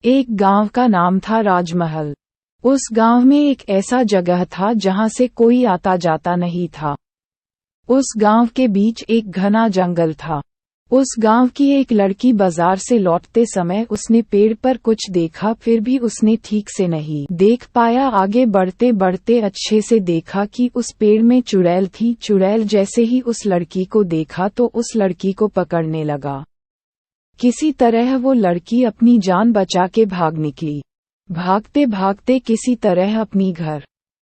एक गांव का नाम था राजमहल। उस गांव में एक ऐसा जगह था जहां से कोई आता जाता नहीं था। उस गांव के बीच एक घना जंगल था। उस गांव की एक लड़की बाजार से लौटते समय उसने पेड़ पर कुछ देखा, फिर भी उसने ठीक से नहीं देख पाया। आगे बढ़ते बढ़ते अच्छे से देखा कि उस पेड़ में चुड़ैल थी। चुड़ैल जैसे ही उस लड़की को देखा तो उस लड़की को पकड़ने लगा। किसी तरह वो लड़की अपनी जान बचा के भाग निकली। भागते भागते किसी तरह अपनी घर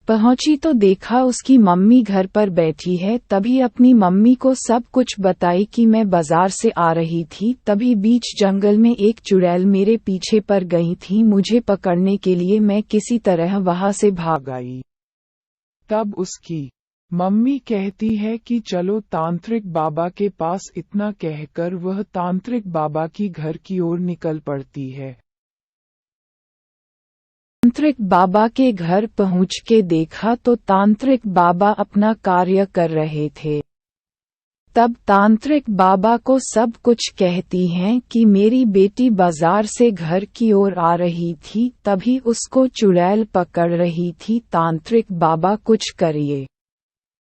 पहुंची तो देखा उसकी मम्मी घर पर बैठी है। तभी अपनी मम्मी को सब कुछ बताई कि मैं बाजार से आ रही थी, तभी बीच जंगल में एक चुड़ैल मेरे पीछे पर गई थी। मुझे पकड़ने के लिए मैं किसी तरह वहां से भाग आई। तब उसकी मम्मी कहती है कि चलो तांत्रिक बाबा के पास। इतना कहकर वह तांत्रिक बाबा की घर की ओर निकल पड़ती है। तांत्रिक बाबा के घर पहुंच के देखा तो तांत्रिक बाबा अपना कार्य कर रहे थे। तब तांत्रिक बाबा को सब कुछ कहती हैं कि मेरी बेटी बाजार से घर की ओर आ रही थी, तभी उसको चुड़ैल पकड़ रही थी। तांत्रिक बाबा कुछ करिए,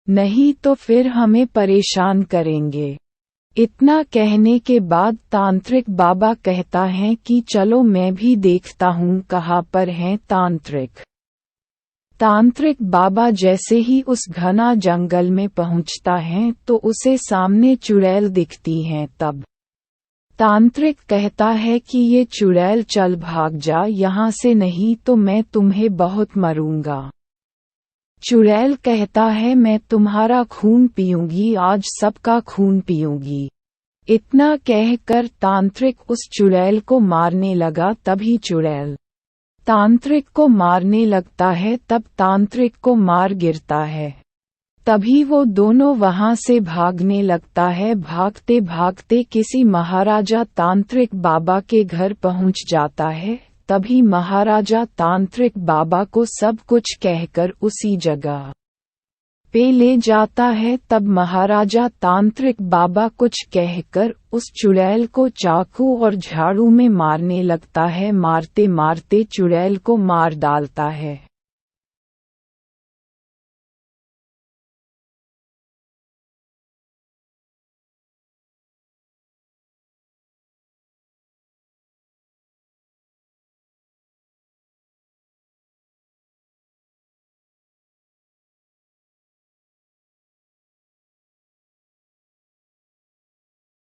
नहीं तो फिर हमें परेशान करेंगे। इतना कहने के बाद तांत्रिक बाबा कहता है कि चलो मैं भी देखता हूँ कहाँ पर हैं तांत्रिक। तांत्रिक बाबा जैसे ही उस घना जंगल में पहुँचता है तो उसे सामने चुड़ैल दिखती हैं। तब तांत्रिक कहता है कि ये चुड़ैल चल भाग जा यहाँ से, नहीं तो मैं तुम्हें बहुत मरूंगा। चुड़ैल कहता है मैं तुम्हारा खून पीऊंगी, आज सबका खून पीऊंगी। इतना कहकर तांत्रिक उस चुड़ैल को मारने लगा। तभी चुड़ैल तांत्रिक को मारने लगता है, तब तांत्रिक को मार गिरता है। तभी वो दोनों वहां से भागने लगता है। भागते भागते किसी महाराजा तांत्रिक बाबा के घर पहुंच जाता है। तभी महाराजा तांत्रिक बाबा को सब कुछ कहकर उसी जगह पे ले जाता है। तब महाराजा तांत्रिक बाबा कुछ कहकर उस चुड़ैल को चाकू और झाड़ू में मारने लगता है। मारते मारते चुड़ैल को मार डालता है।